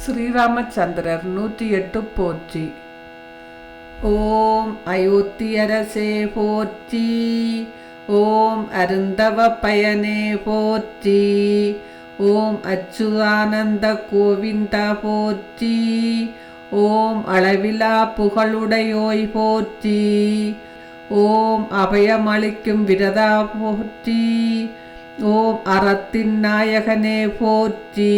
ஸ்ரீராமச்சந்திரர் 108 போற்றி. ஓம் அயோத்தியரசே போற்றி. ஓம் அருந்தவ பயனே போற்றி. ஓம் அச்சுதானந்த கோவிந்த போற்றி. ஓம் அளவிலா புகழுடையோய் போற்றி. ஓம் அபயமளிக்கும் விரதா போற்றி. ஓம் அறத்தின் நாயகனே போற்றி.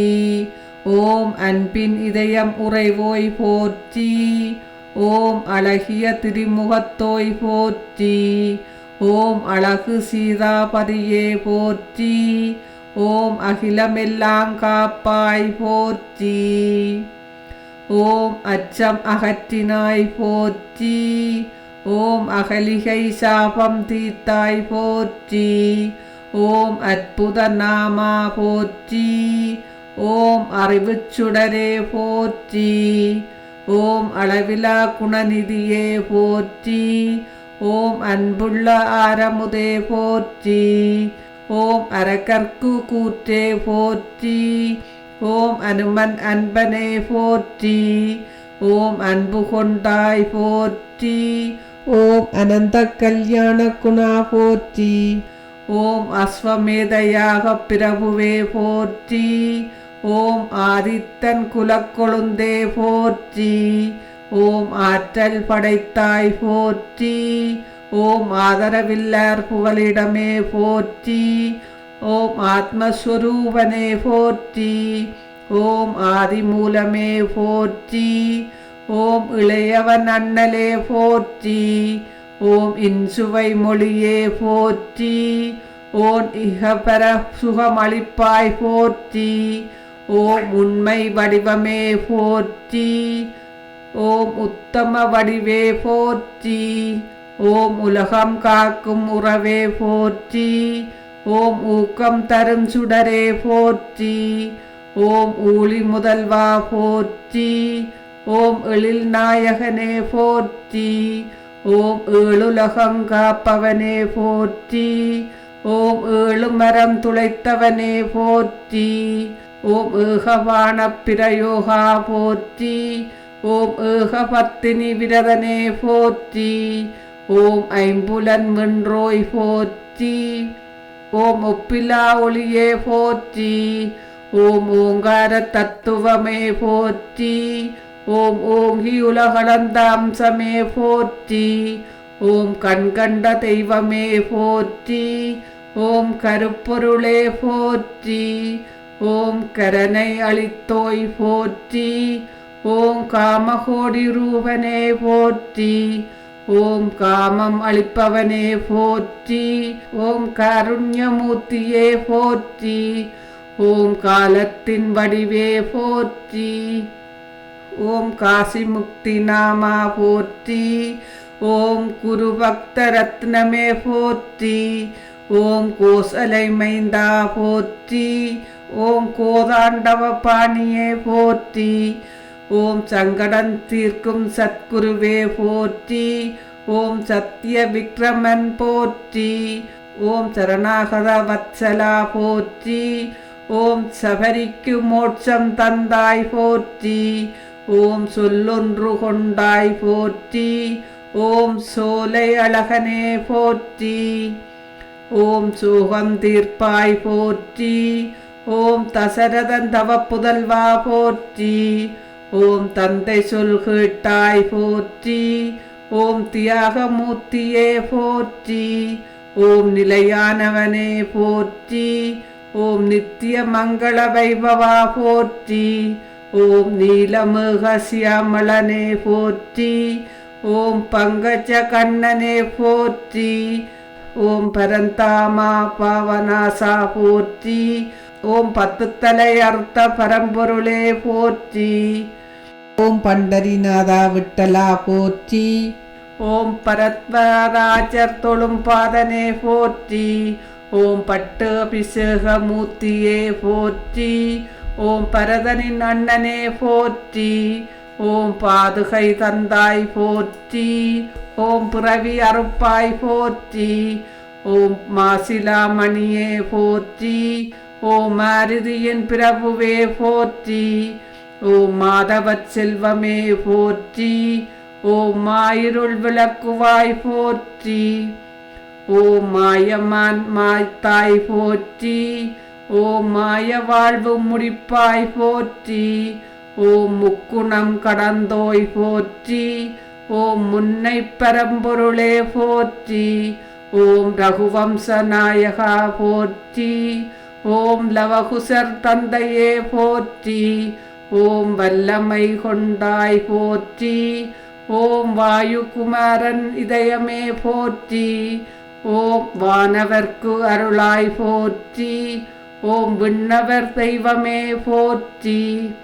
ஓம் அன்பின் இதயம் உறைவோய் போற்றி. ஓம் அழகிய திரிமுகத்தோய் போற்றி. ஓம் அழகு சீதாபதியே போற்றி. ஓம் அகிலமெல்லாம் காப்பாய் போற்றி. ஓம் அச்சம் அகற்றினாய் போற்றி. ஓம் அகலிகை சாபம் தீர்த்தாய் போற்றி. ஓம் அற்புத நாமா போற்றி. ஓம் அறிவுச்சுடரே போற்றி. ஓம் அளவிலா குணநிதியே போற்றி. ஓம் அன்புள்ள ஆரமுதே போற்றி. ஓம் அரக்கற்கு கூற்றே போற்றி. ஓம் அனுமன் அன்பனே போற்றி. ஓம் அன்பு கொண்டாய் போற்றி. ஓம் அனந்த கல்யாண குணா போற்றி. ஓம் அஸ்வமேதையாக பிரபுவே போற்றி. ஓம் ஆதித்தன் குலக்கொழுந்தே போற்றி. ஓம் ஆற்றல் படைத்தாய் போற்றி. ஓம் ஆதரவில்லார் புகலிடமே போற்றி. ஓம் ஆத்மஸ்வரூபனே போற்றி. ஓம் ஆதிமூலமே போற்றி. ஓம் இளையவன் அண்ணலே போற்றி. ஓம் இன்சுவை மொழியே போற்றி. ஓம் இகபர சுகமளிப்பாய் போற்றி. ஓம் உண்மை வடிவமே போற்றி. ஓம் உத்தம வடிவே போற்றி. ஓம் உலகம் காக்கும் உறவே போற்றி. ஓம் ஊக்கம் தரும் சுடரே போற்றி. ஓம் ஊழி முதல்வா போற்றி. ஓம் எழில் நாயகனே போற்றி. ஓம் ஏழுலகம் காப்பவனே போற்றி. ஓம் ஏழு மரம் துளைத்தவனே போற்றி. ஓம் ஏகவான பிரயோகா போற்றி. ஓம் ஏகபத்தினி விரதனே போற்றி. ஓம் ஐம்புலன் வென்றோய் போற்றி. ஓம் ஒப்பிலா ஒளியே போற்றி. ஓம் ஓங்கார தத்துவமே போற்றி. ஓம் ஓங்கி உலகளந்த அம்சமே போற்றி. ஓம் கண்கண்ட தெய்வமே போற்றி. ஓம் கருப்பொருளே போற்றி. ஓம் கரனை அளித்தோய் போற்றி. ஓம் காமகோடி ரூபனே போற்றி. ஓம் காமம் அளிப்பவனே போற்றி. ஓம் காருண்யமூர்த்தியே போற்றி. ஓம் காலத்தின் வடிவே போற்றி. ஓம் காசி முக்தி நாமா போற்றி. ஓம் குரு பக்த ரத்னமே போற்றி. ஓம் கோசலை மைந்தா போற்றி. ஓம் கோதாண்டவ பாணியே போற்றி. ஓம் சங்கடன் தீர்க்கும் சத்குருவே போற்றி. ஓம் சத்திய விக்ரமன் போற்றி. ஓம் சரணாகத வத்சலா போற்றி. ஓம் சபரிக்கு மோட்சம் தந்தாய் போற்றி. ஓம் சொல்லொன்று கொண்டாய் போற்றி. ஓம் சோலை அழகனே போற்றி. ஓம் சோகம் தீர்ப்பாய் போற்றி. ஓம் தசரதன் தவ புதல்வா போற்றி. ஓம் தந்தை சொல் கேட்டாய் போற்றி. ஓம் தியாகமூர்த்தியே போற்றி. ஓம் நிலையானவனே போற்றி. ஓம் நித்திய மங்கள வைபவா போற்றி. ஓம் நீலமுக சியாமளனே போற்றி. ஓம் பங்கஜ கண்ணனே போற்றி. ஓம் பரந்தாமா பாவனாசா போற்றி. ஓம் பத்துத்தலை அர்த்த பரம்பொருளே போற்றி. ஓம் பண்டரிநாதா விட்டலா போற்றி. ஓம் பரத்வராஜர் தொழும் பாதனே போற்றி. ஓம் பட்டு அபிஷேக மூர்த்தியே போற்றி. ஓம் பரதனின் அண்ணனே போற்றி. ஓம் பாதுகை தந்தாய் போற்றி. ஓம் பிறவி அறுப்பாய் போற்றி. ஓம் மாசிலாமணியே போற்றி. ஓம் மாருதியின் பிரபுவே போற்றி. ஓம் மாதவச் செல்வமே போற்றி. ஓம் மாயிருள் விளக்குவாய் போற்றி. ஓம் மாயமான் மாய்த்தாய் போற்றி. ஓம் மாய வாழ்வு முடிப்பாய் போற்றி. ஓம் முக்குணம் கடந்தோய் போற்றி. ஓம் முன்னை பரம்பொருளே போற்றி. ஓம் ரகுவம்ச நாயகா போற்றி. ஓம் லவகுசர் தந்தையே போற்றி. ஓம் வல்லமை கொண்டாய் போற்றி. ஓம் வாயுகுமாரன் இதயமே போற்றி. ஓம் வானவர்க்கு அருளாய் போற்றி. ஓம் விண்ணவர் தெய்வமே போற்றி.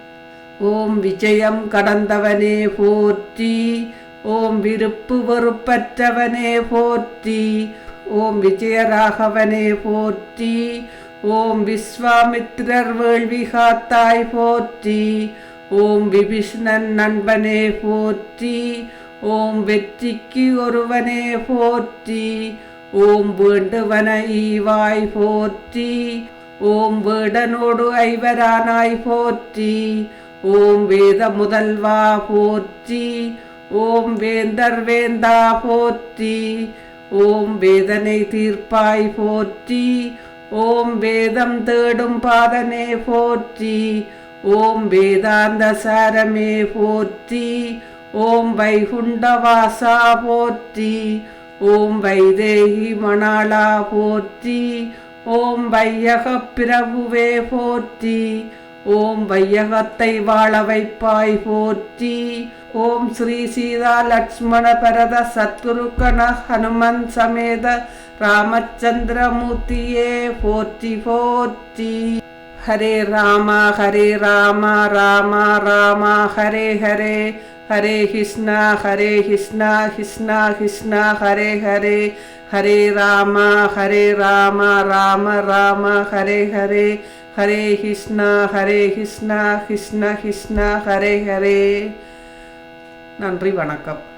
ஓம் விஜயம் கடந்தவனே போற்றி. ஓம் விருப்பு வெறுப்பற்றவனே போற்றி. ஓம் விஜயராகவனே போற்றி. ஓம் விஸ்வாமித்திரர் வேள்வி காத்தாய் போற்றி. ஓம் விபீஷ்ணன் நண்பனே போற்றி. ஓம் வெற்றிக்கு ஒருவனே போற்றி. ஓம் வேண்டுவன ஈவாய் போற்றி. ஓம் வேடனோடு ஐவரானாய் போற்றி. ஓம் வேத முதல்வா போற்றி. ஓம் வேந்தர் வேந்தா போற்றி. ஓம் வேதனை தீர்ப்பாய் போற்றி. ஓம் வேதம் தேடும் பாதனே போற்றி. ஓம் வேதாந்த சாரமே போற்றி. ஓம் வைகுண்டவாசா போற்றி. ஓம் வைதேகி மணாளா போற்றி. ஓம் வையகப் பிரபுவே போற்றி. ஓம் வையகத்தை வாழ வைப்பாய் போற்றி. ஓம் ஸ்ரீ சீதா லக்ஷ்மண பரத சத்குருக்கண ஹனுமன் சமேத ராமச்சந்திரமூர்த்தியே போற்றி போற்றி. ஹரே ராம ராம ராம ஹரே ஹரே. ஹரே கிருஷ்ணா கிருஷ்ணா கிருஷ்ணா ஹரே ஹரே. ஹரே ராம ராம ராம ஹரே ஹரே. ஹரே கிருஷ்ணா கிருஷ்ணா கிருஷ்ணா ஹரே ஹரே. நன்றி, வணக்கம்.